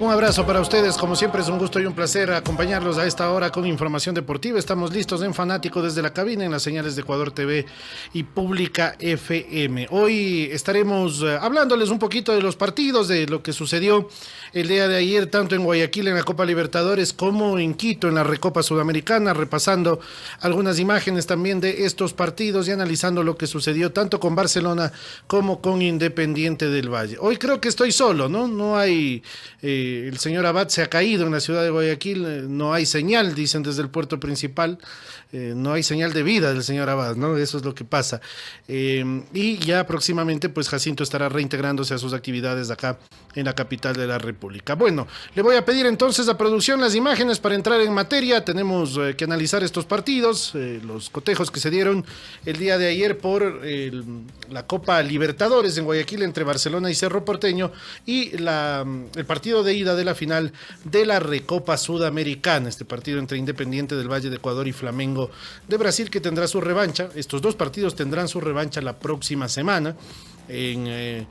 Un abrazo para ustedes, como siempre es un gusto y un placer acompañarlos a esta hora con información deportiva. Estamos listos en Fanático desde la cabina en las señales de Ecuador TV y Pública FM. Hoy estaremos hablándoles un poquito de los partidos, de lo que sucedió el día de ayer, tanto en Guayaquil en la Copa Libertadores como en Quito en la Recopa Sudamericana, repasando algunas imágenes también de estos partidos y analizando lo que sucedió tanto con Barcelona como con Independiente del Valle. Hoy creo que estoy solo, ¿no? No hay... el señor Abad se ha caído en la ciudad de Guayaquil, no hay señal, dicen desde el puerto principal, no hay señal de vida del señor Abad, ¿no? Eso es lo que pasa. Y ya próximamente, pues Jacinto estará reintegrándose a sus actividades acá en la capital de la República. Bueno, le voy a pedir entonces a producción las imágenes para entrar en materia. Tenemos que analizar estos partidos, los cotejos que se dieron el día de ayer por la Copa Libertadores en Guayaquil entre Barcelona y Cerro Porteño y el partido de ida de la final de la Recopa Sudamericana, este partido entre Independiente del Valle de Ecuador y Flamengo de Brasil, que tendrá su revancha. Estos dos partidos tendrán su revancha la próxima semana en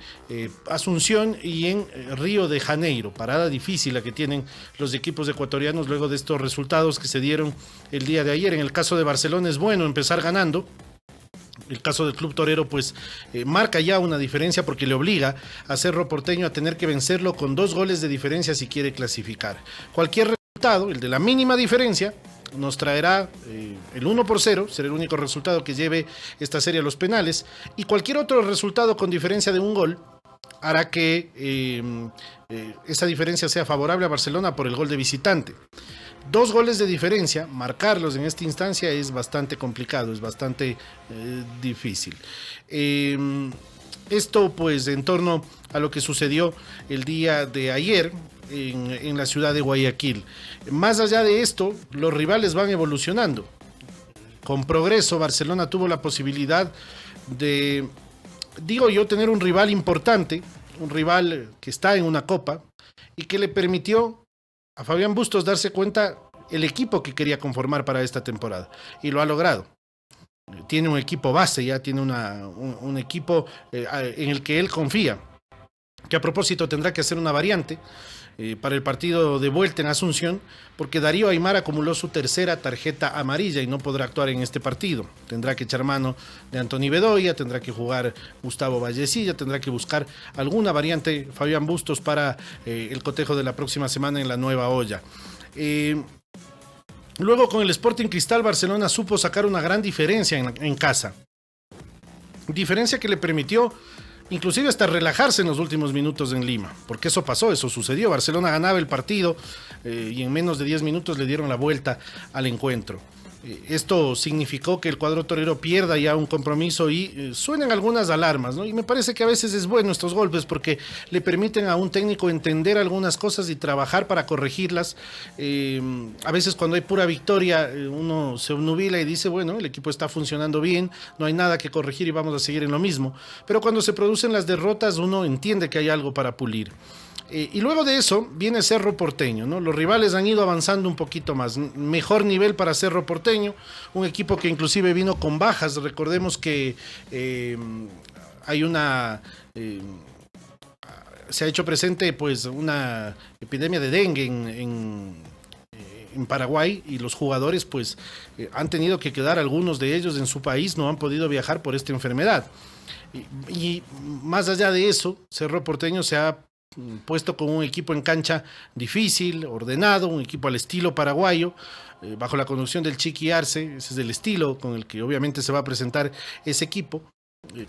Asunción y en Río de Janeiro. Parada difícil la que tienen los equipos ecuatorianos luego de estos resultados que se dieron el día de ayer. En el caso de Barcelona es bueno empezar ganando. El caso del Club Torero pues marca ya una diferencia porque le obliga a Cerro Porteño a tener que vencerlo con 2 goles de diferencia si quiere clasificar. Cualquier resultado, el de la mínima diferencia, nos traerá el 1-0, será el único resultado que lleve esta serie a los penales, y cualquier otro resultado con diferencia de un gol hará que esa diferencia sea favorable a Barcelona por el gol de visitante. 2 goles de diferencia, marcarlos en esta instancia es bastante complicado, es bastante difícil. Esto pues en torno a lo que sucedió el día de ayer en la ciudad de Guayaquil. Más allá de esto, los rivales van evolucionando. Con Progreso, Barcelona tuvo la posibilidad de, digo yo, tener un rival importante, un rival que está en una copa y que le permitió a Fabián Bustos darse cuenta el equipo que quería conformar para esta temporada, y lo ha logrado. Tiene un equipo base, ya tiene un equipo en el que él confía, que a propósito tendrá que hacer una variante para el partido de vuelta en Asunción, porque Darío Aimar acumuló su tercera tarjeta amarilla y no podrá actuar en este partido. Tendrá que echar mano de Anthony Bedoya, tendrá que jugar Gustavo Vallecilla, tendrá que buscar alguna variante Fabián Bustos para el cotejo de la próxima semana en la Nueva Olla. Luego con el Sporting Cristal, Barcelona supo sacar una gran diferencia en casa. Diferencia que le permitió inclusive hasta relajarse en los últimos minutos en Lima, porque eso pasó, eso sucedió. Barcelona ganaba el partido y en menos de 10 minutos le dieron la vuelta al encuentro. Esto significó que el cuadro torero pierda ya un compromiso y suenan algunas alarmas, ¿no? Y me parece que a veces es bueno estos golpes porque le permiten a un técnico entender algunas cosas y trabajar para corregirlas. A veces cuando hay pura victoria uno se obnubila y dice, bueno, el equipo está funcionando bien, no hay nada que corregir y vamos a seguir en lo mismo. Pero cuando se producen las derrotas uno entiende que hay algo para pulir. Y luego de eso viene Cerro Porteño, ¿no? Los rivales han ido avanzando un poquito más, mejor nivel para Cerro Porteño, un equipo que inclusive vino con bajas. Recordemos que hay se ha hecho presente pues una epidemia de dengue en Paraguay, y los jugadores pues han tenido que quedar, algunos de ellos en su país, no han podido viajar por esta enfermedad. Y más allá de eso, Cerro Porteño se ha puesto con un equipo en cancha difícil, ordenado, un equipo al estilo paraguayo, bajo la conducción del Chiqui Arce. Ese es el estilo con el que obviamente se va a presentar ese equipo,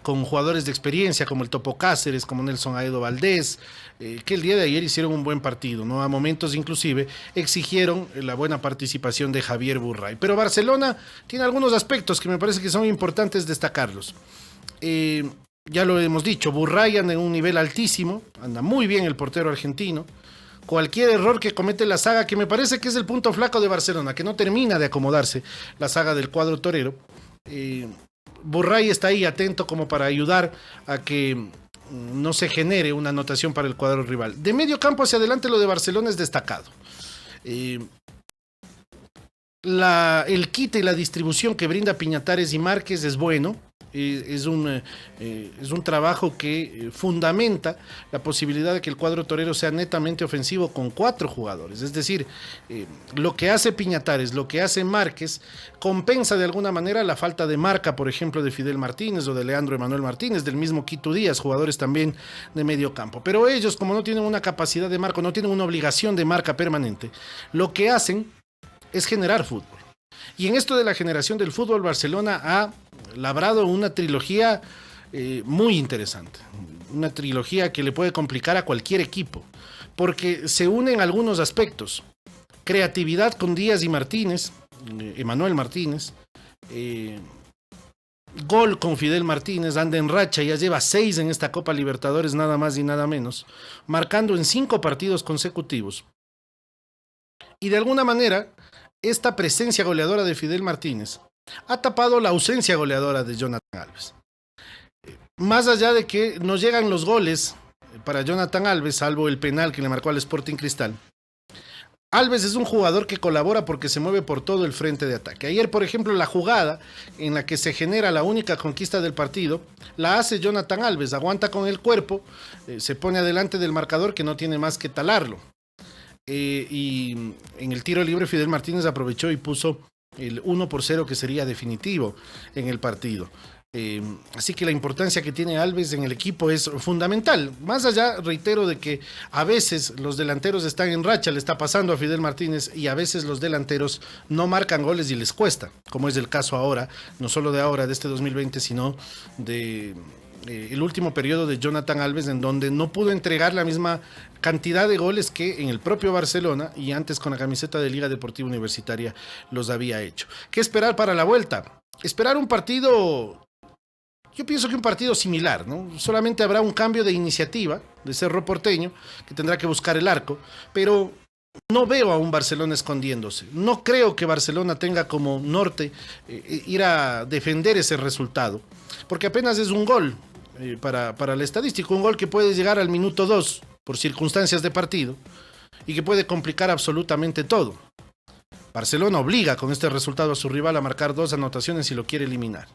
con jugadores de experiencia como el Topo Cáceres, como Nelson Aedo Valdés, que el día de ayer hicieron un buen partido, ¿no? A momentos inclusive exigieron la buena participación de Javier Burray. Pero Barcelona tiene algunos aspectos que me parece que son importantes destacarlos. Ya lo hemos dicho, Burray anda en un nivel altísimo, anda muy bien el portero argentino. Cualquier error que comete la saga, que me parece que es el punto flaco de Barcelona, que no termina de acomodarse la saga del cuadro torero, Burray está ahí atento como para ayudar a que no se genere una anotación para el cuadro rival. De medio campo hacia adelante lo de Barcelona es destacado. El quite y la distribución que brinda Piñatares y Márquez es bueno. Es un trabajo que fundamenta la posibilidad de que el cuadro torero sea netamente ofensivo con 4 jugadores. Es decir, lo que hace Piñatares, lo que hace Márquez, compensa de alguna manera la falta de marca, por ejemplo, de Fidel Martínez o de Leandro Emanuel Martínez, del mismo Quito Díaz, jugadores también de medio campo. Pero ellos, como no tienen una capacidad de marca, no tienen una obligación de marca permanente, lo que hacen es generar fútbol. Y en esto de la generación del fútbol, Barcelona ha labrado una trilogía muy interesante. Una trilogía que le puede complicar a cualquier equipo, porque se unen algunos aspectos. Creatividad con Díaz y Martínez, Emanuel Martínez, gol con Fidel Martínez, anda en racha, ya lleva 6 en esta Copa Libertadores, nada más y nada menos, marcando en 5 partidos consecutivos. Y de alguna manera, esta presencia goleadora de Fidel Martínez ha tapado la ausencia goleadora de Jonathan Alves. Más allá de que no llegan los goles para Jonathan Alves, salvo el penal que le marcó al Sporting Cristal, Alves es un jugador que colabora porque se mueve por todo el frente de ataque. Ayer, por ejemplo, la jugada en la que se genera la única conquista del partido, la hace Jonathan Alves, aguanta con el cuerpo, se pone adelante del marcador que no tiene más que talarlo. Y en el tiro libre Fidel Martínez aprovechó y puso el 1-0 que sería definitivo en el partido. Así que la importancia que tiene Alves en el equipo es fundamental. Más allá, reitero, de que a veces los delanteros están en racha, le está pasando a Fidel Martínez, y a veces los delanteros no marcan goles y les cuesta, como es el caso ahora, no solo de ahora, de este 2020, sino de el último periodo de Jonathan Alves, en donde no pudo entregar la misma cantidad de goles que en el propio Barcelona y antes con la camiseta de Liga Deportiva Universitaria los había hecho. ¿Qué esperar para la vuelta? Esperar un partido, yo pienso que un partido similar, ¿no? Solamente habrá un cambio de iniciativa de Cerro Porteño, que tendrá que buscar el arco, pero no veo a un Barcelona escondiéndose. No creo que Barcelona tenga como norte ir a defender ese resultado, porque apenas es un gol para la estadística, un gol que puede llegar al minuto 2 por circunstancias de partido y que puede complicar absolutamente todo. Barcelona obliga con este resultado a su rival a marcar 2 anotaciones si lo quiere eliminar.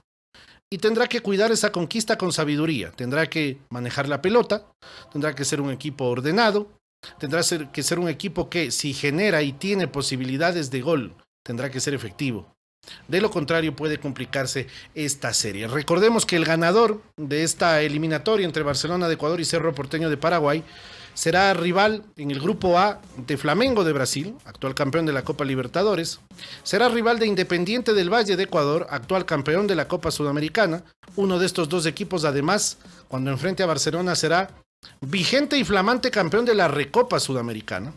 Y tendrá que cuidar esa conquista con sabiduría, tendrá que manejar la pelota, tendrá que ser un equipo ordenado, tendrá que ser un equipo que, si genera y tiene posibilidades de gol, tendrá que ser efectivo. De lo contrario, puede complicarse esta serie. Recordemos que el ganador de esta eliminatoria entre Barcelona de Ecuador y Cerro Porteño de Paraguay será rival en el grupo A de Flamengo de Brasil, actual campeón de la Copa Libertadores. Será rival de Independiente del Valle de Ecuador, actual campeón de la Copa Sudamericana. Uno de estos dos equipos, además, cuando enfrente a Barcelona, será vigente y flamante campeón de la Recopa Sudamericana.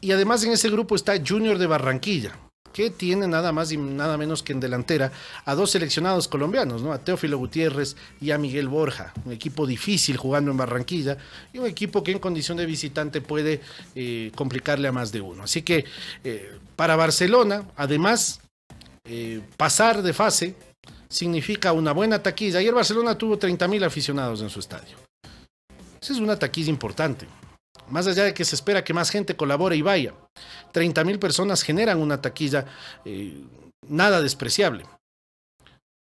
Y además en ese grupo está Junior de Barranquilla, que tiene nada más y nada menos que en delantera a 2 seleccionados colombianos, ¿no? A Teófilo Gutiérrez y a Miguel Borja. Un equipo difícil jugando en Barranquilla y un equipo que en condición de visitante puede complicarle a más de uno. Así que para Barcelona, además, pasar de fase significa una buena taquilla. Ayer Barcelona tuvo 30.000 aficionados en su estadio. Esa es una taquilla importante. Más allá de que se espera que más gente colabore y vaya, 30.000 personas generan una taquilla nada despreciable.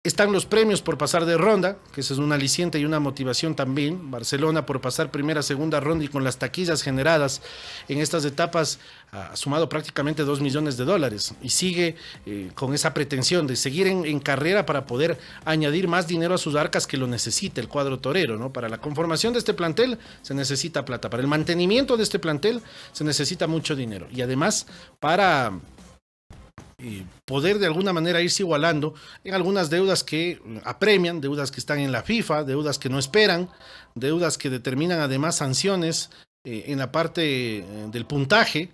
Están los premios por pasar de ronda, que eso es un aliciente y una motivación también. Barcelona por pasar primera, segunda ronda, y con las taquillas generadas en estas etapas ha sumado prácticamente $2 millones y sigue con esa pretensión de seguir en carrera para poder añadir más dinero a sus arcas, que lo necesita el cuadro torero, ¿no? Para la conformación de este plantel se necesita plata, para el mantenimiento de este plantel se necesita mucho dinero, y además para poder de alguna manera irse igualando en algunas deudas que apremian, deudas que están en la FIFA, deudas que no esperan, deudas que determinan además sanciones en la parte del puntaje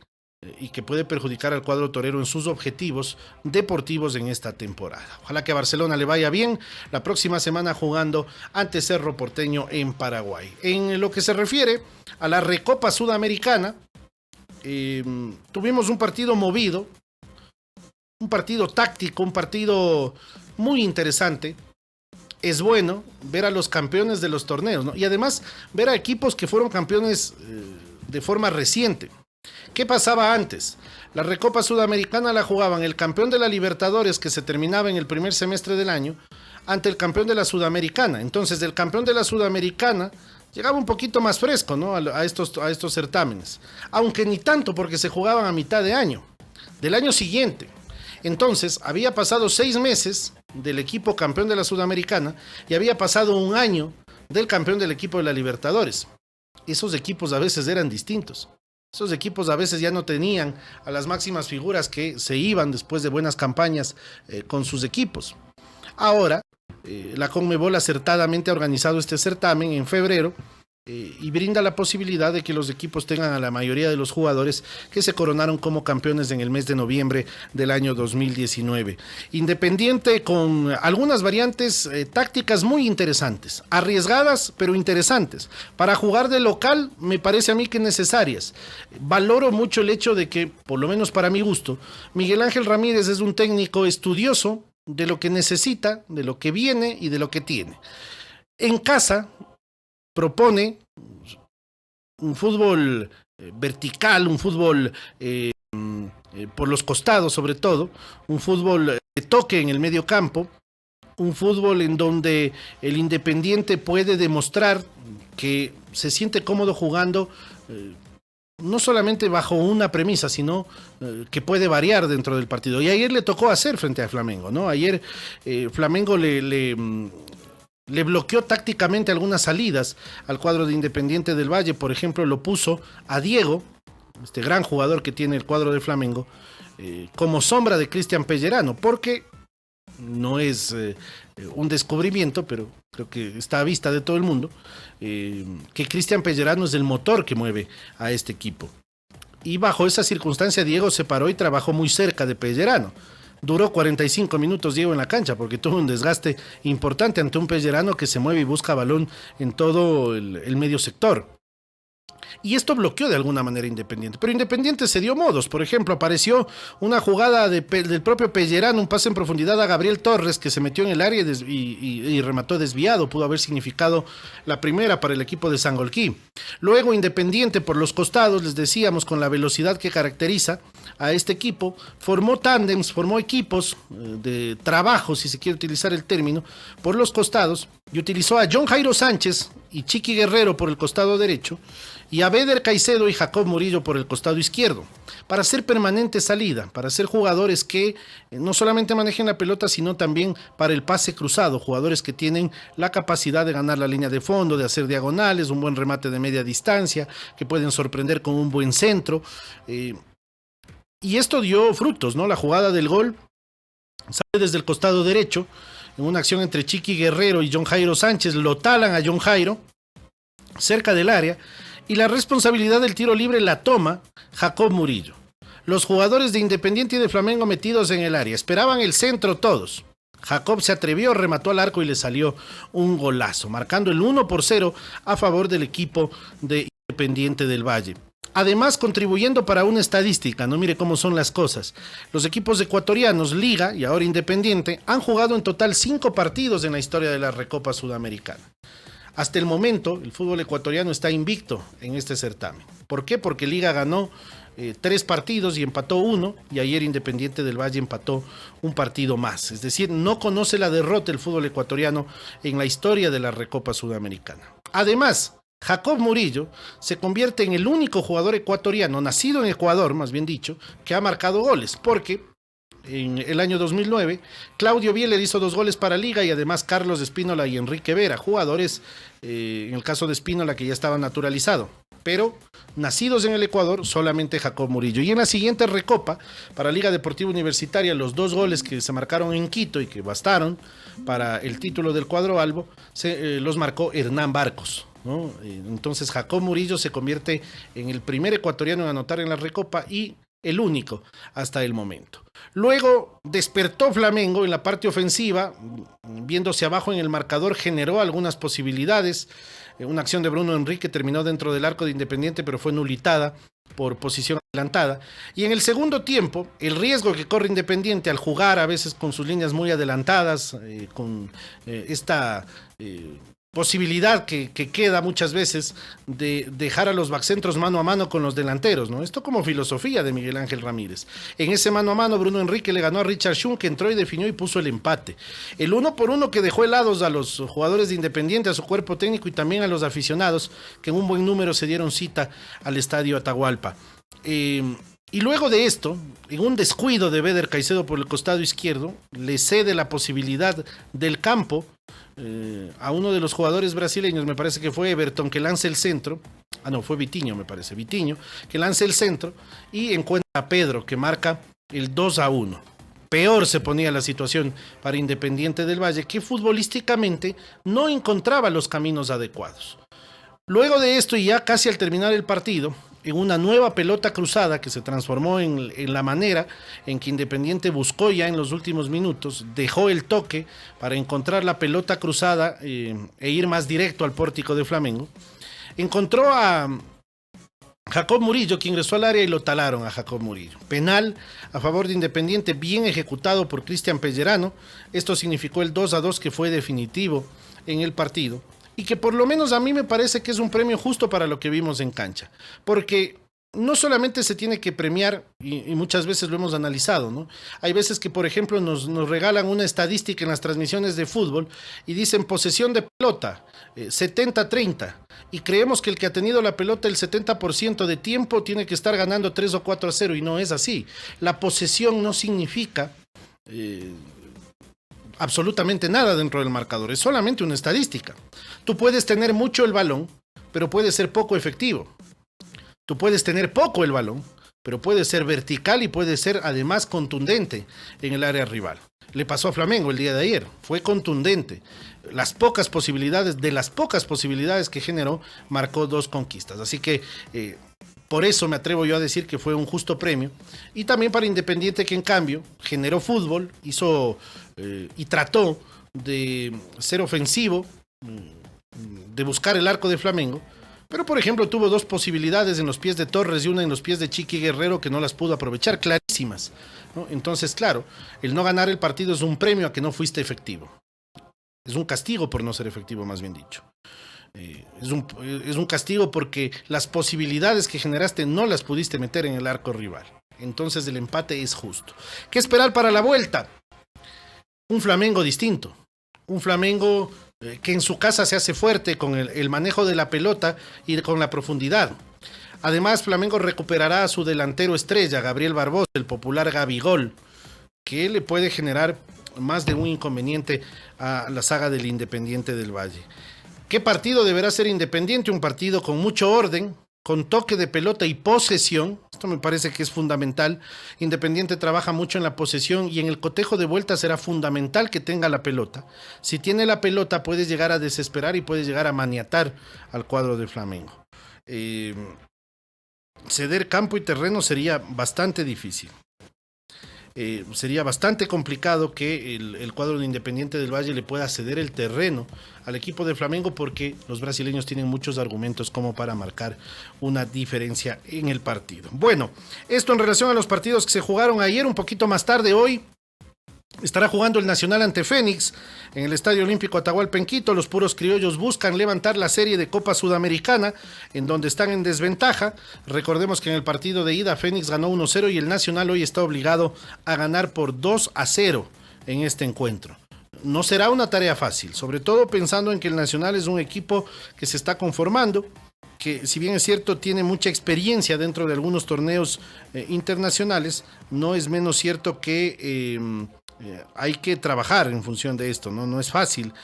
y que puede perjudicar al cuadro torero en sus objetivos deportivos en esta temporada. Ojalá que a Barcelona le vaya bien la próxima semana jugando ante Cerro Porteño en Paraguay. En lo que se refiere a la Recopa Sudamericana, tuvimos un partido movido, un partido táctico, un partido muy interesante. Es bueno ver a los campeones de los torneos, ¿no? Y además ver a equipos que fueron campeones de forma reciente. ¿Qué pasaba antes? La Recopa Sudamericana la jugaban el campeón de la Libertadores, que se terminaba en el primer semestre del año, ante el campeón de la Sudamericana. Entonces, del campeón de la Sudamericana llegaba un poquito más fresco, ¿no? a estos certámenes. Aunque ni tanto, porque se jugaban a mitad de año, del año siguiente. Entonces, había pasado 6 meses del equipo campeón de la Sudamericana y había pasado un año del campeón del equipo de la Libertadores. Esos equipos a veces eran distintos. Esos equipos a veces ya no tenían a las máximas figuras que se iban después de buenas campañas con sus equipos. Ahora, la Conmebol acertadamente ha organizado este certamen en febrero y brinda la posibilidad de que los equipos tengan a la mayoría de los jugadores que se coronaron como campeones en el mes de noviembre del año 2019. Independiente con algunas variantes tácticas muy interesantes, arriesgadas pero interesantes. Para jugar de local me parece a mí que necesarias. Valoro mucho el hecho de que, por lo menos para mi gusto, Miguel Ángel Ramírez es un técnico estudioso de lo que necesita, de lo que viene y de lo que tiene. En casa propone un fútbol vertical, un fútbol por los costados sobre todo, un fútbol de toque en el medio campo, un fútbol en donde el Independiente puede demostrar que se siente cómodo jugando no solamente bajo una premisa, sino que puede variar dentro del partido. Y ayer le tocó hacer frente a Flamengo, ¿no? Ayer Flamengo le bloqueó tácticamente algunas salidas al cuadro de Independiente del Valle. Por ejemplo, lo puso a Diego, este gran jugador que tiene el cuadro de Flamengo, como sombra de Cristian Pellerano, porque no es un descubrimiento, pero creo que está a vista de todo el mundo, que Cristian Pellerano es el motor que mueve a este equipo. Y bajo esa circunstancia Diego se paró y trabajó muy cerca de Pellerano. Duró 45 minutos Diego en la cancha porque tuvo un desgaste importante ante un Pellerano que se mueve y busca balón en todo el medio sector. Y esto bloqueó de alguna manera Independiente. Pero Independiente se dio modos. Por ejemplo, apareció una jugada del propio Pellerano, un pase en profundidad a Gabriel Torres, que se metió en el área y remató desviado. Pudo haber significado la primera para el equipo de Sangolquí. Luego Independiente por los costados, les decíamos, con la velocidad que caracteriza a este equipo, formó tándems, formó equipos de trabajo, si se quiere utilizar el término, por los costados, y utilizó a John Jairo Sánchez y Chiqui Guerrero por el costado derecho, y a Beder Caicedo y Jacob Murillo por el costado izquierdo, para hacer permanente salida, para ser jugadores que no solamente manejen la pelota, sino también para el pase cruzado, jugadores que tienen la capacidad de ganar la línea de fondo, de hacer diagonales, un buen remate de media distancia, que pueden sorprender con un buen centro, y esto dio frutos, ¿no? La jugada del gol sale desde el costado derecho, en una acción entre Chiqui Guerrero y John Jairo Sánchez, lo talan a John Jairo, cerca del área, y la responsabilidad del tiro libre la toma Jacob Murillo. Los jugadores de Independiente y de Flamengo metidos en el área, esperaban el centro todos. Jacob se atrevió, remató al arco y le salió un golazo, marcando el 1-0 a favor del equipo de Independiente del Valle. Además, contribuyendo para una estadística, no mire cómo son las cosas. Los equipos ecuatorianos, Liga y ahora Independiente, han jugado en total 5 partidos en la historia de la Recopa Sudamericana. Hasta el momento, el fútbol ecuatoriano está invicto en este certamen. ¿Por qué? Porque Liga ganó 3 partidos y empató 1, y ayer Independiente del Valle empató un partido más. Es decir, no conoce la derrota el fútbol ecuatoriano en la historia de la Recopa Sudamericana. Además, Jacob Murillo se convierte en el único jugador ecuatoriano, nacido en Ecuador, más bien dicho, que ha marcado goles, porque en el año 2009 Claudio Bieler hizo 2 goles para Liga y además Carlos Espínola y Enrique Vera, jugadores, en el caso de Espínola, que ya estaba naturalizado, pero nacidos en el Ecuador, solamente Jacob Murillo. Y en la siguiente Recopa, para Liga Deportiva Universitaria, los 2 goles que se marcaron en Quito y que bastaron para el título del cuadro albo, los marcó Hernán Barcos, ¿no? Entonces Jacob Murillo se convierte en el primer ecuatoriano en anotar en la Recopa y el único hasta el momento. Luego despertó Flamengo en la parte ofensiva, viéndose abajo en el marcador, generó algunas posibilidades. Una acción de Bruno Enrique terminó dentro del arco de Independiente, pero fue nulitada por posición adelantada. Y en el segundo tiempo, el riesgo que corre Independiente al jugar a veces con sus líneas muy adelantadas, con esta posibilidad que queda muchas veces de dejar a los backcentros mano a mano con los delanteros, ¿no? Esto como filosofía de Miguel Ángel Ramírez. En ese mano a mano, Bruno Enrique le ganó a Richard Schun, que entró y definió y puso el empate. El 1-1 que dejó helados a los jugadores de Independiente, a su cuerpo técnico y también a los aficionados, que en un buen número se dieron cita al estadio Atahualpa. Y luego de esto, en un descuido de Beder Caicedo por el costado izquierdo, le cede la posibilidad del campo a uno de los jugadores brasileños, me parece que fue Everton, que lance el centro. No, fue Vitinho, me parece, Vitinho, que lance el centro y encuentra a Pedro, que marca el 2-1. Peor se ponía la situación para Independiente del Valle, que futbolísticamente no encontraba los caminos adecuados. Luego de esto, y ya casi al terminar el partido, en una nueva pelota cruzada que se transformó en la manera en que Independiente buscó ya en los últimos minutos, dejó el toque para encontrar la pelota cruzada e ir más directo al pórtico de Flamengo. Encontró a Jacob Murillo, que ingresó al área y lo talaron a Jacob Murillo. Penal a favor de Independiente, bien ejecutado por Cristian Pellerano. Esto significó el 2-2 que fue definitivo en el partido. Y que por lo menos a mí me parece que es un premio justo para lo que vimos en cancha. Porque no solamente se tiene que premiar, y muchas veces lo hemos analizado, ¿no? Hay veces que, por ejemplo, nos regalan una estadística en las transmisiones de fútbol y dicen posesión de pelota, 70-30. Y creemos que el que ha tenido la pelota el 70% de tiempo tiene que estar ganando 3 o 4-0 y no es así. La posesión no significa absolutamente nada dentro del marcador, es solamente una estadística. Tú puedes tener mucho el balón, pero puede ser poco efectivo. Tú puedes tener poco el balón, pero puede ser vertical y puede ser además contundente en el área rival. Le pasó a Flamengo el día de ayer, fue contundente. De las pocas posibilidades que generó, marcó 2 conquistas. Así que por eso me atrevo yo a decir que fue un justo premio. Y también para Independiente, que en cambio generó fútbol, hizo y trató de ser ofensivo, de buscar el arco de Flamengo. Pero, por ejemplo, tuvo 2 posibilidades en los pies de Torres y una en los pies de Chiqui Guerrero que no las pudo aprovechar, clarísimas, ¿no? Entonces, claro, el no ganar el partido es un premio a que no fuiste efectivo. Es un castigo por no ser efectivo, más bien dicho. Es un castigo porque las posibilidades que generaste no las pudiste meter en el arco rival. Entonces el empate es justo. ¿Qué esperar para la vuelta? Un Flamengo distinto. Un Flamengo que en su casa se hace fuerte con el manejo de la pelota y con la profundidad. Además, Flamengo recuperará a su delantero estrella, Gabriel Barbosa, el popular Gabigol, que le puede generar más de un inconveniente a la saga del Independiente del Valle. ¿Qué partido deberá ser Independiente? Un partido con mucho orden, con toque de pelota y posesión. Esto me parece que es fundamental. Independiente trabaja mucho en la posesión y en el cotejo de vuelta será fundamental que tenga la pelota. Si tiene la pelota, puedes llegar a desesperar y puedes llegar a maniatar al cuadro de Flamengo. Ceder campo y terreno sería bastante difícil. Sería bastante complicado que el cuadro de Independiente del Valle le pueda ceder el terreno al equipo de Flamengo, porque los brasileños tienen muchos argumentos como para marcar una diferencia en el partido. Bueno, esto en relación a los partidos que se jugaron ayer. Un poquito más tarde, hoy estará jugando el Nacional ante Fénix en el Estadio Olímpico Atahualpa en Quito. Los puros criollos buscan levantar la serie de Copa Sudamericana, en donde están en desventaja. Recordemos que en el partido de ida Fénix ganó 1-0 y el Nacional hoy está obligado a ganar por 2-0 en este encuentro. No será una tarea fácil, sobre todo pensando en que el Nacional es un equipo que se está conformando, que si bien es cierto tiene mucha experiencia dentro de algunos torneos internacionales, no es menos cierto que hay que trabajar en función de esto, ¿no? No es fácil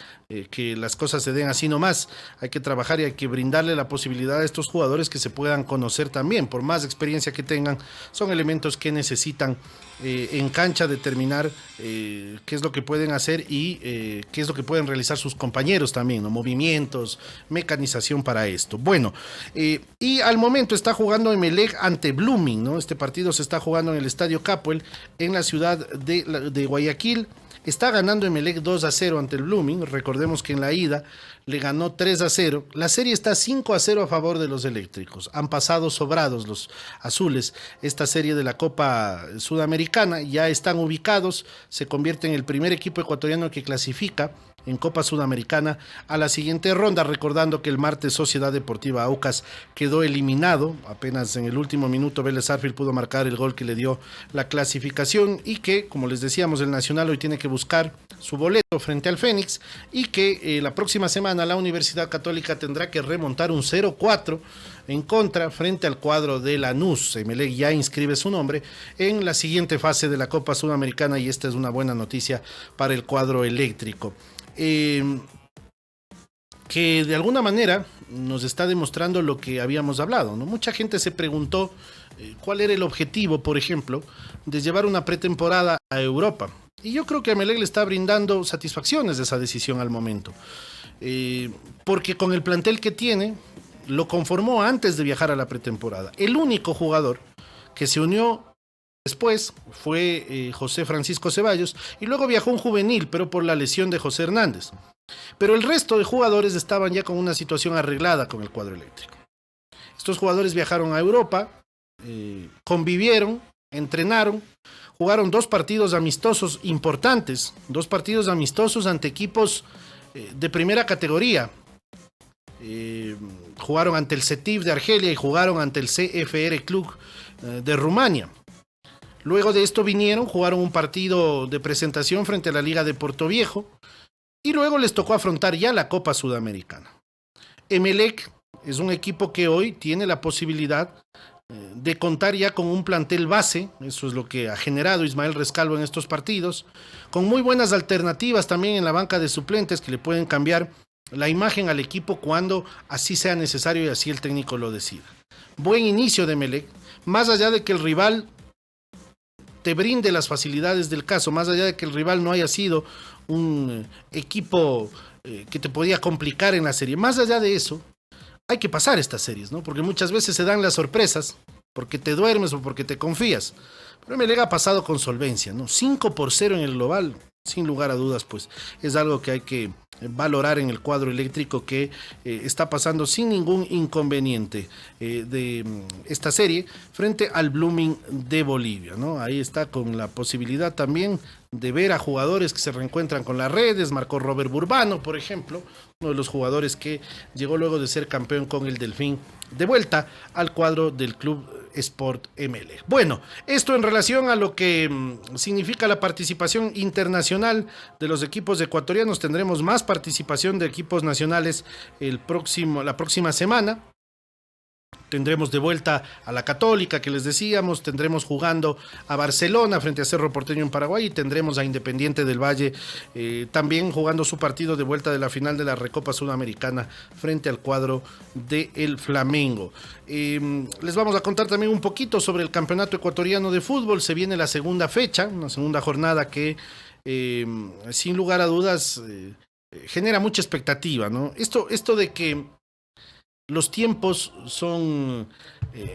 que las cosas se den así nomás. Hay que trabajar y hay que brindarle la posibilidad a estos jugadores que se puedan conocer también. Por más experiencia que tengan, son elementos que necesitan en cancha determinar qué es lo que pueden hacer y qué es lo que pueden realizar sus compañeros también, ¿no? Movimientos, mecanización para esto. Bueno, y al momento está jugando Emelec ante Blooming, ¿no? Este partido se está jugando en el Estadio Capuel, en la ciudad de Guayaquil. Está ganando Emelec 2-0 ante el Blooming. Recordemos que en la ida le ganó 3-0. La serie está 5-0 a favor de los eléctricos. Han pasado sobrados los azules esta serie de la Copa Sudamericana. Ya están ubicados. Se convierte en el primer equipo ecuatoriano que clasifica en Copa Sudamericana a la siguiente ronda, recordando que el martes Sociedad Deportiva Aucas quedó eliminado, apenas en el último minuto Vélez Sarsfield pudo marcar el gol que le dio la clasificación y que, como les decíamos, el Nacional hoy tiene que buscar su boleto frente al Fénix y que la próxima semana la Universidad Católica tendrá que remontar un 0-4 en contra frente al cuadro de Lanús. Emelec ya inscribe su nombre en la siguiente fase de la Copa Sudamericana y esta es una buena noticia para el cuadro eléctrico. Que de alguna manera nos está demostrando lo que habíamos hablado, ¿no? Mucha gente se preguntó cuál era el objetivo, por ejemplo, de llevar una pretemporada a Europa. Y yo creo que Emelec le está brindando satisfacciones de esa decisión al momento. Porque con el plantel que tiene, lo conformó antes de viajar a la pretemporada. El único jugador que se unió después fue José Francisco Ceballos y luego viajó un juvenil, pero por la lesión de José Hernández. Pero el resto de jugadores estaban ya con una situación arreglada con el cuadro eléctrico. Estos jugadores viajaron a Europa, convivieron, entrenaron, jugaron 2 partidos amistosos importantes, 2 partidos amistosos ante equipos de primera categoría. Jugaron ante el CETIF de Argelia y jugaron ante el CFR Club de Rumania. Luego de esto vinieron, jugaron un partido de presentación frente a la Liga de Portoviejo y luego les tocó afrontar ya la Copa Sudamericana. Emelec es un equipo que hoy tiene la posibilidad de contar ya con un plantel base, eso es lo que ha generado Ismael Rescalvo en estos partidos, con muy buenas alternativas también en la banca de suplentes que le pueden cambiar la imagen al equipo cuando así sea necesario y así el técnico lo decida. Buen inicio de Emelec, más allá de que el rival te brinde las facilidades del caso, más allá de que el rival no haya sido un equipo que te podía complicar en la serie, más allá de eso, hay que pasar estas series, ¿no? Porque muchas veces se dan las sorpresas, porque te duermes o porque te confías. Pero Emelec ha pasado con solvencia, ¿no? 5-0 en el global, sin lugar a dudas, pues es algo que hay que valorar en el cuadro eléctrico que está pasando sin ningún inconveniente de esta serie frente al Blooming de Bolivia, ¿no? Ahí está con la posibilidad también de ver a jugadores que se reencuentran con las redes. Marcó Robert Burbano, por ejemplo, uno de los jugadores que llegó luego de ser campeón con el Delfín, de vuelta al cuadro del Club Sport Emelec. Bueno, esto en relación a lo que significa la participación internacional de los equipos ecuatorianos. Tendremos más participación de equipos nacionales la próxima semana. Tendremos de vuelta a la Católica, que les decíamos, tendremos jugando a Barcelona frente a Cerro Porteño en Paraguay y tendremos a Independiente del Valle también jugando su partido de vuelta de la final de la Recopa Sudamericana frente al cuadro del Flamengo. Les vamos a contar también un poquito sobre el Campeonato Ecuatoriano de Fútbol. Se viene la segunda fecha, una segunda jornada que sin lugar a dudas genera mucha expectativa, ¿no? Esto de que los tiempos son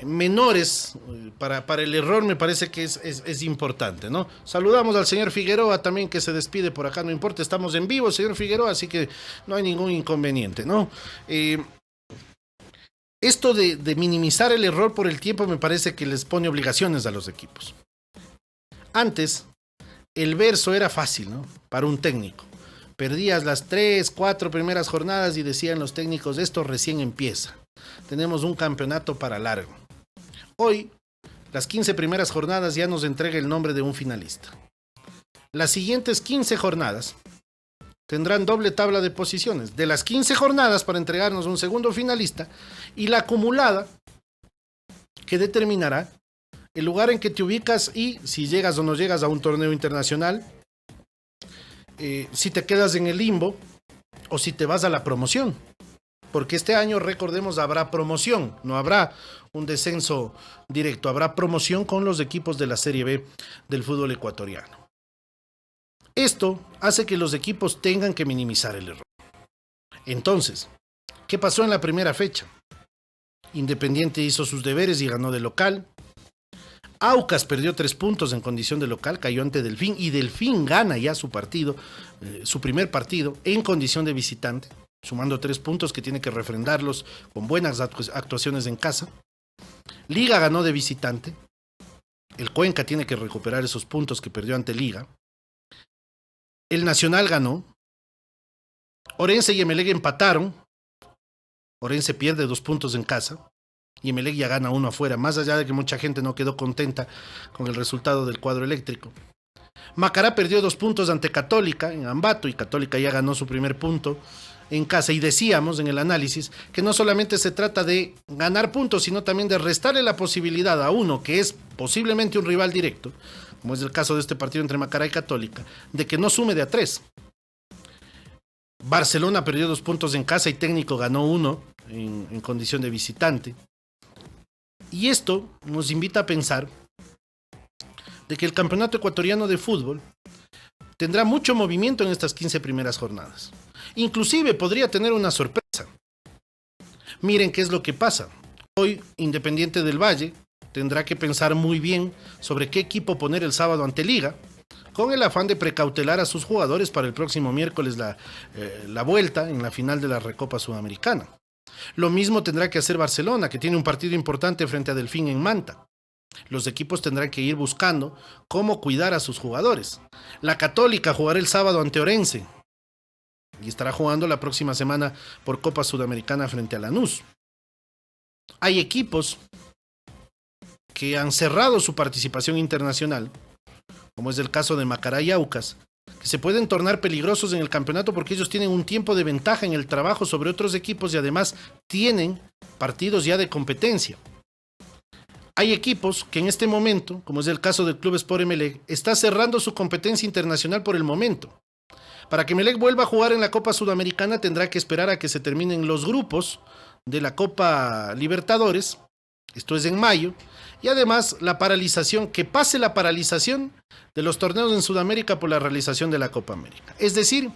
menores para el error me parece que es importante, ¿no? Saludamos al señor Figueroa también que se despide por acá, no importa, estamos en vivo, señor Figueroa, así que no hay ningún inconveniente, ¿no? Esto de minimizar el error por el tiempo me parece que les pone obligaciones a los equipos. Antes, el verso era fácil, ¿no? Para un técnico. Perdías las 3, 4 primeras jornadas y decían los técnicos, esto recién empieza. Tenemos un campeonato para largo. Hoy, las 15 primeras jornadas ya nos entrega el nombre de un finalista. Las siguientes 15 jornadas tendrán doble tabla de posiciones. De las 15 jornadas para entregarnos un segundo finalista y la acumulada que determinará el lugar en que te ubicas y si llegas o no llegas a un torneo internacional, si te quedas en el limbo o si te vas a la promoción. Porque este año, recordemos, habrá promoción, no habrá un descenso directo, habrá promoción con los equipos de la Serie B del fútbol ecuatoriano. Esto hace que los equipos tengan que minimizar el error. Entonces, ¿qué pasó en la primera fecha? Independiente hizo sus deberes y ganó de local. Aucas perdió 3 puntos en condición de local, cayó ante Delfín y Delfín gana ya su partido, su primer partido en condición de visitante, sumando 3 puntos que tiene que refrendarlos con buenas actuaciones en casa. Liga ganó de visitante, el Cuenca tiene que recuperar esos puntos que perdió ante Liga. El Nacional ganó, Orense y Emelec empataron. Orense pierde 2 puntos en casa y Emelec ya gana 1 afuera, más allá de que mucha gente no quedó contenta con el resultado del cuadro eléctrico. Macará perdió 2 puntos ante Católica en Ambato y Católica ya ganó su primer punto en casa, y decíamos en el análisis que no solamente se trata de ganar puntos, sino también de restarle la posibilidad a uno que es posiblemente un rival directo, como es el caso de este partido entre Macará y Católica, de que no sume de a 3. Barcelona perdió 2 puntos en casa y Técnico ganó 1 en condición de visitante. Y esto nos invita a pensar de que el campeonato ecuatoriano de fútbol tendrá mucho movimiento en estas 15 primeras jornadas. Inclusive podría tener una sorpresa. Miren qué es lo que pasa. Hoy Independiente del Valle tendrá que pensar muy bien sobre qué equipo poner el sábado ante Liga, con el afán de precautelar a sus jugadores para el próximo miércoles la vuelta en la final de la Recopa Sudamericana. Lo mismo tendrá que hacer Barcelona, que tiene un partido importante frente a Delfín en Manta. Los equipos tendrán que ir buscando cómo cuidar a sus jugadores. La Católica jugará el sábado ante Orense y estará jugando la próxima semana por Copa Sudamericana frente a Lanús. Hay equipos que han cerrado su participación internacional, como es el caso de Macará y Aucas, que se pueden tornar peligrosos en el campeonato porque ellos tienen un tiempo de ventaja en el trabajo sobre otros equipos y además tienen partidos ya de competencia. Hay equipos que en este momento, como es el caso del Club Sport Emelec, está cerrando su competencia internacional por el momento. Para que Emelec vuelva a jugar en la Copa Sudamericana tendrá que esperar a que se terminen los grupos de la Copa Libertadores, esto es en mayo, y además que pase la paralización de los torneos en Sudamérica por la realización de la Copa América. Es decir,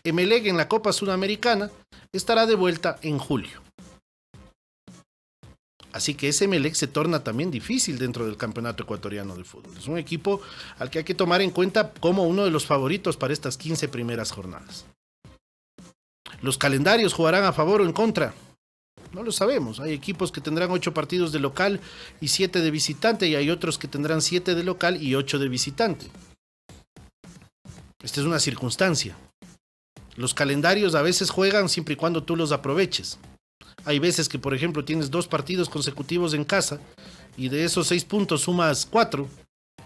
Emelec en la Copa Sudamericana estará de vuelta en julio. Así que ese Emelec se torna también difícil dentro del campeonato ecuatoriano de fútbol. Es un equipo al que hay que tomar en cuenta como uno de los favoritos para estas 15 primeras jornadas. ¿Los calendarios jugarán a favor o en contra? No lo sabemos. Hay equipos que tendrán 8 partidos de local y 7 de visitante, y hay otros que tendrán 7 de local y 8 de visitante. Esta es una circunstancia. Los calendarios a veces juegan siempre y cuando tú los aproveches. Hay veces que, por ejemplo, tienes 2 partidos consecutivos en casa y de esos 6 puntos sumas 4.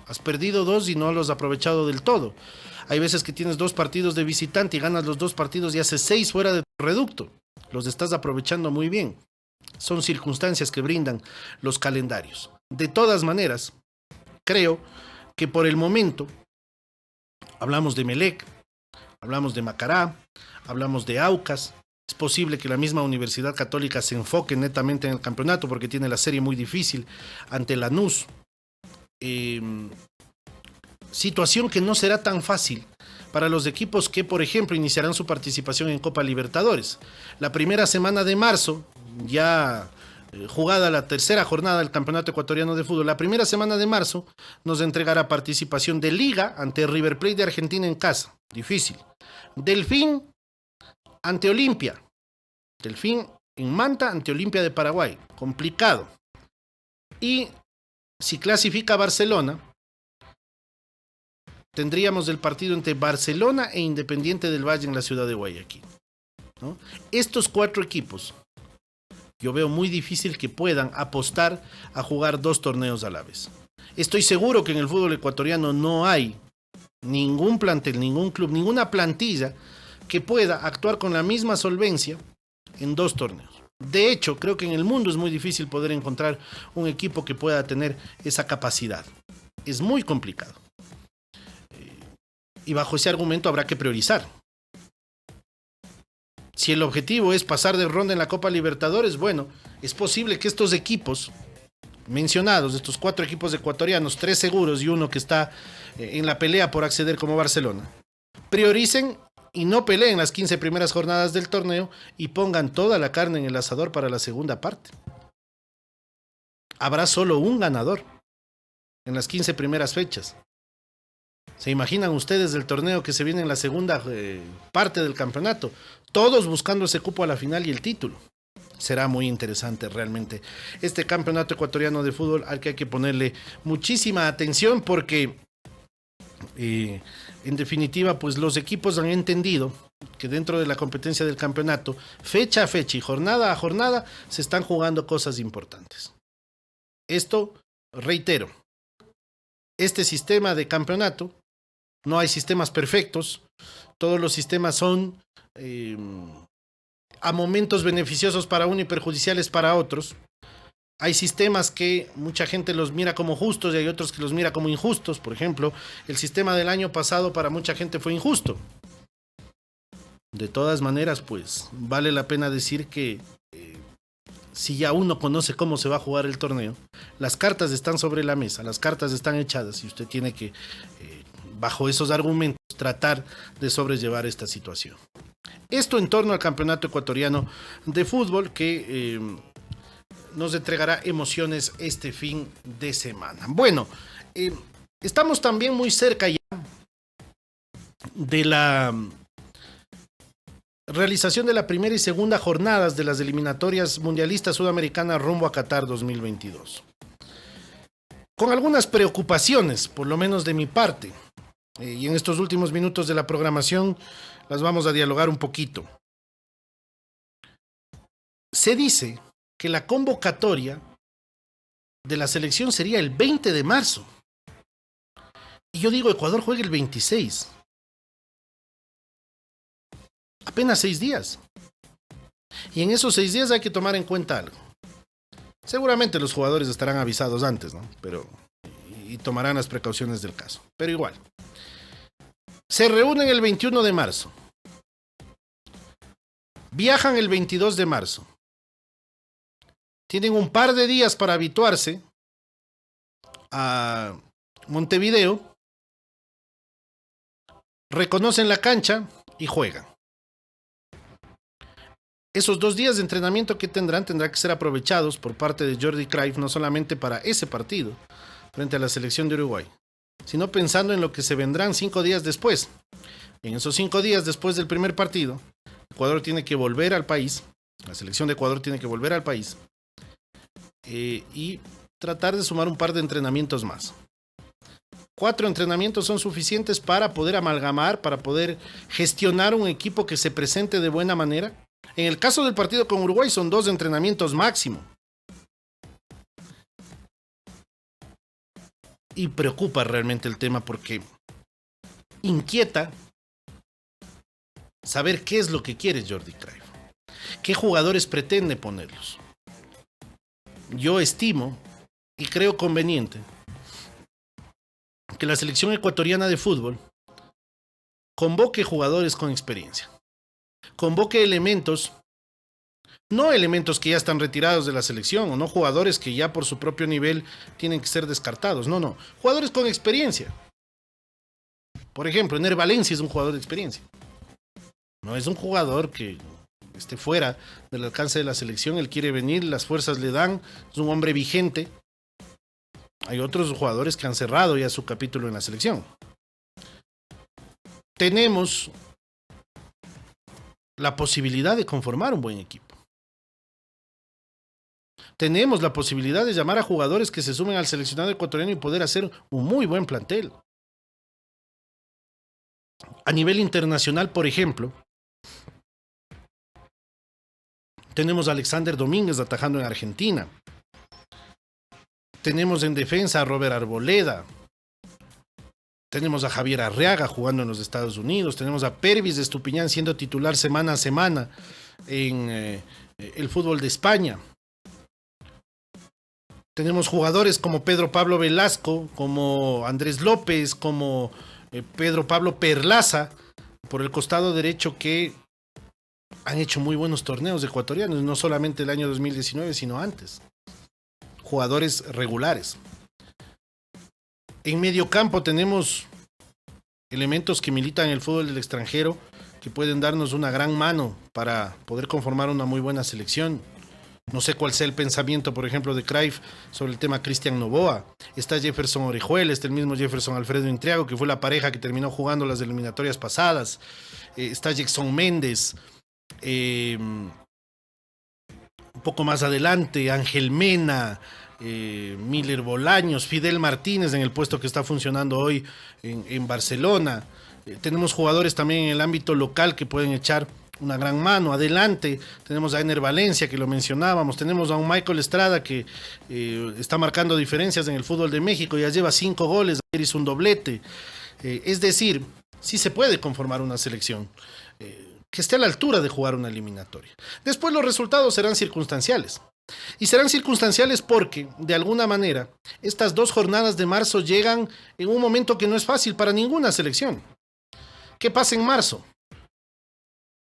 Has perdido 2 y no los has aprovechado del todo. Hay veces que tienes 2 partidos de visitante y ganas los 2 partidos y haces 6 fuera de tu reducto. Los estás aprovechando muy bien. Son circunstancias que brindan los calendarios. De todas maneras, creo que por el momento hablamos de Emelec, hablamos de Macará, hablamos de Aucas. Es posible que la misma Universidad Católica se enfoque netamente en el campeonato porque tiene la serie muy difícil ante Lanús. Situación que no será tan fácil para los equipos que, por ejemplo, iniciarán su participación en Copa Libertadores. La primera semana de marzo, ya jugada la tercera jornada del Campeonato Ecuatoriano de Fútbol, la primera semana de marzo nos entregará participación de Liga ante River Plate de Argentina en casa. Difícil. Delfín ante Olimpia. Delfín en Manta ante Olimpia de Paraguay. Complicado. Y si clasifica Barcelona, tendríamos el partido entre Barcelona e Independiente del Valle en la ciudad de Guayaquil, ¿no? Estos 4 equipos, yo veo muy difícil que puedan apostar a jugar 2 torneos a la vez. Estoy seguro que en el fútbol ecuatoriano no hay ningún plantel, ningún club, ninguna plantilla que pueda actuar con la misma solvencia en 2 torneos. De hecho, creo que en el mundo es muy difícil poder encontrar un equipo que pueda tener esa capacidad. Es muy complicado. Y bajo ese argumento habrá que priorizar. Si el objetivo es pasar de ronda en la Copa Libertadores, bueno, es posible que estos equipos mencionados, estos 4 equipos ecuatorianos, 3 seguros y uno que está en la pelea por acceder como Barcelona, prioricen y no peleen las 15 primeras jornadas del torneo y pongan toda la carne en el asador para la segunda parte. Habrá solo un ganador en las 15 primeras fechas. ¿Se imaginan ustedes el torneo que se viene en la segunda parte del campeonato? Todos buscando ese cupo a la final y el título. Será muy interesante realmente este campeonato ecuatoriano de fútbol al que hay que ponerle muchísima atención porque en definitiva pues los equipos han entendido que dentro de la competencia del campeonato, fecha a fecha y jornada a jornada, se están jugando cosas importantes. Esto, reitero, este sistema de campeonato, no hay sistemas perfectos, todos los sistemas son a momentos beneficiosos para uno y perjudiciales para otros. Hay sistemas que mucha gente los mira como justos y hay otros que los mira como injustos. Por ejemplo, el sistema del año pasado para mucha gente fue injusto. De todas maneras, pues vale la pena decir que si ya uno conoce cómo se va a jugar el torneo, las cartas están sobre la mesa, las cartas están echadas y usted tiene que, bajo esos argumentos, tratar de sobrellevar esta situación. Esto en torno al campeonato ecuatoriano de fútbol que nos entregará emociones este fin de semana. Bueno, estamos también muy cerca ya de la realización de la primera y segunda jornadas de las eliminatorias mundialistas sudamericanas rumbo a Qatar 2022. Con algunas preocupaciones, por lo menos de mi parte, y en estos últimos minutos de la programación las vamos a dialogar un poquito. Se dice que la convocatoria de la selección sería el 20 de marzo. Y yo digo, Ecuador juega el 26. Apenas 6 días. Y en esos 6 días hay que tomar en cuenta algo. Seguramente los jugadores estarán avisados antes, ¿no? Y tomarán las precauciones del caso. Pero igual. Se reúnen el 21 de marzo. Viajan el 22 de marzo. Tienen un par de días para habituarse a Montevideo. Reconocen la cancha y juegan. Esos 2 días de entrenamiento que tendrán que ser aprovechados por parte de Jordi Cruyff, no solamente para ese partido frente a la selección de Uruguay, sino pensando en lo que se vendrán 5 días después. En esos 5 días después del primer partido, Ecuador tiene que volver al país, la selección de Ecuador tiene que volver al país y tratar de sumar un par de entrenamientos más. 4 entrenamientos son suficientes para poder amalgamar, para poder gestionar un equipo que se presente de buena manera. En el caso del partido con Uruguay son 2 entrenamientos máximo. Y preocupa realmente el tema porque inquieta saber qué es lo que quiere Jordi Cruyff. ¿Qué jugadores pretende ponerlos? Yo estimo y creo conveniente que la selección ecuatoriana de fútbol convoque jugadores con experiencia. Convoque elementos, no elementos que ya están retirados de la selección o no jugadores que ya por su propio nivel tienen que ser descartados. No, jugadores con experiencia. Por ejemplo, Ener Valencia es un jugador de experiencia. No es un jugador que esté fuera del alcance de la selección. Él quiere venir, las fuerzas le dan, es un hombre vigente. Hay otros jugadores que han cerrado ya su capítulo en la selección. Tenemos la posibilidad de conformar un buen equipo. Tenemos la posibilidad de llamar a jugadores que se sumen al seleccionado ecuatoriano y poder hacer un muy buen plantel. A nivel internacional, por ejemplo, tenemos a Alexander Domínguez atajando en Argentina. Tenemos en defensa a Robert Arboleda. Tenemos a Javier Arriaga jugando en los Estados Unidos. Tenemos a Pervis de Estupiñán siendo titular semana a semana en el fútbol de España. Tenemos jugadores como Pedro Pablo Velasco, como Andrés López, como Pedro Pablo Perlaza, por el costado derecho, que han hecho muy buenos torneos ecuatorianos, no solamente el año 2019, sino antes. Jugadores regulares. En medio campo tenemos elementos que militan en el fútbol del extranjero que pueden darnos una gran mano para poder conformar una muy buena selección. No sé cuál sea el pensamiento, por ejemplo, de Cruyff sobre el tema Cristian Novoa. Está Jefferson Orejuela, está el mismo Jefferson Alfredo Intriago, que fue la pareja que terminó jugando las eliminatorias pasadas. Está Jackson Méndez. Un poco más adelante, Ángel Mena, Miller Bolaños, Fidel Martínez en el puesto que está funcionando hoy en Barcelona. Tenemos jugadores también en el ámbito local que pueden echar una gran mano. Adelante tenemos a Ener Valencia, que lo mencionábamos, tenemos a un Michael Estrada que está marcando diferencias en el fútbol de México, ya lleva 5 goles, ayer hizo un doblete. Es decir, sí se puede conformar una selección que esté a la altura de jugar una eliminatoria. Después los resultados serán circunstanciales. Y serán circunstanciales porque, de alguna manera, estas 2 jornadas de marzo llegan en un momento que no es fácil para ninguna selección. ¿Qué pasa en marzo?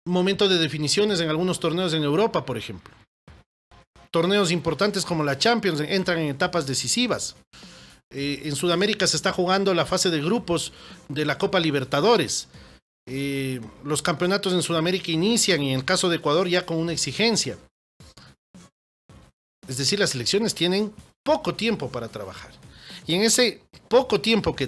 Un momento de definiciones en algunos torneos en Europa, por ejemplo. Torneos importantes como la Champions entran en etapas decisivas. En Sudamérica se está jugando la fase de grupos de la Copa Libertadores. Los campeonatos en Sudamérica inician, y en el caso de Ecuador ya con una exigencia. Es decir, las selecciones tienen poco tiempo para trabajar. Y en ese poco tiempo que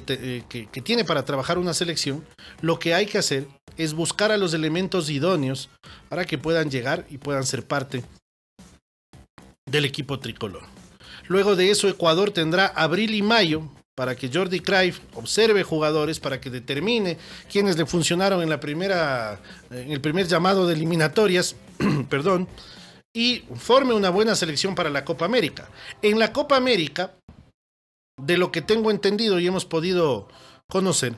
tiene para trabajar una selección, lo que hay que hacer es buscar a los elementos idóneos para que puedan llegar y puedan ser parte del equipo tricolor. Luego de eso, Ecuador tendrá abril y mayo para que Jordi Cruyff observe jugadores, para que determine quiénes le funcionaron en el primer llamado de eliminatorias, perdón, y forme una buena selección para la Copa América. En la Copa América, de lo que tengo entendido y hemos podido conocer,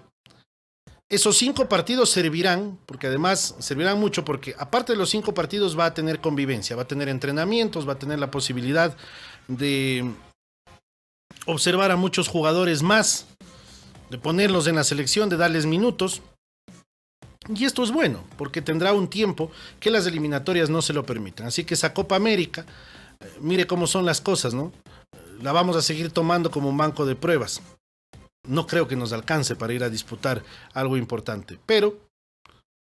esos 5 partidos servirán, porque además servirán mucho, porque aparte de los 5 partidos va a tener convivencia, va a tener entrenamientos, va a tener la posibilidad de observar a muchos jugadores más, de ponerlos en la selección, de darles minutos. Y esto es bueno, porque tendrá un tiempo que las eliminatorias no se lo permiten. Así que esa Copa América, mire cómo son las cosas, ¿no? La vamos a seguir tomando como un banco de pruebas. No creo que nos alcance para ir a disputar algo importante, pero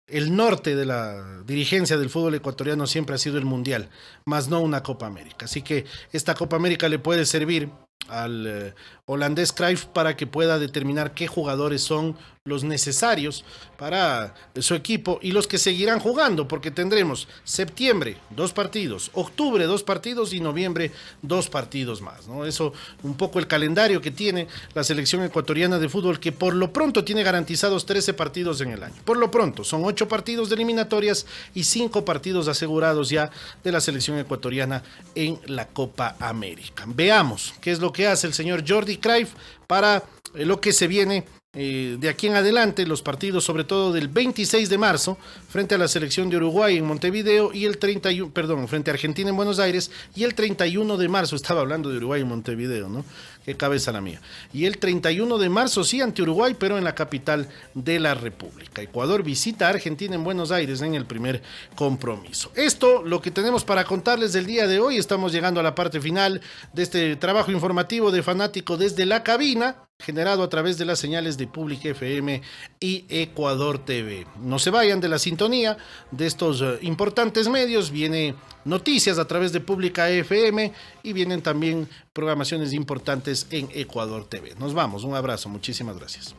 el norte de la dirigencia del fútbol ecuatoriano siempre ha sido el Mundial, más no una Copa América. Así que esta Copa América le puede servir al holandés Cruyff para que pueda determinar qué jugadores son los necesarios para su equipo y los que seguirán jugando, porque tendremos septiembre 2 partidos, octubre 2 partidos y noviembre 2 partidos más, ¿no? Eso un poco el calendario que tiene la selección ecuatoriana de fútbol, que por lo pronto tiene garantizados 13 partidos en el año. Por lo pronto son 8 partidos de eliminatorias y 5 partidos asegurados ya de la selección ecuatoriana en la Copa América. Veamos qué es lo que hace el señor Jordi Cruyff para lo que se viene de aquí en adelante, los partidos sobre todo del 26 de marzo frente a la selección de Uruguay en Montevideo y el 31, perdón, frente a Argentina en Buenos Aires, y el 31 de marzo, estaba hablando de Uruguay en Montevideo, ¿no? Qué cabeza la mía. Y el 31 de marzo sí ante Uruguay, pero en la capital de la República. Ecuador visita a Argentina en Buenos Aires en el primer compromiso. Esto lo que tenemos para contarles del día de hoy. Estamos llegando a la parte final de este trabajo informativo de Fanático desde la cabina, generado a través de las señales de Public FM y Ecuador TV. No se vayan de la sintonía de estos importantes medios. Viene noticias a través de Pública FM y vienen también programaciones importantes en Ecuador TV. Nos vamos, un abrazo, muchísimas gracias.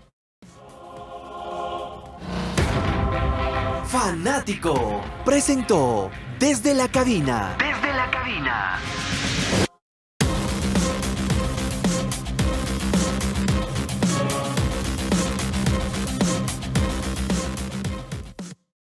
Fanático presentó Desde la Cabina. Desde la Cabina.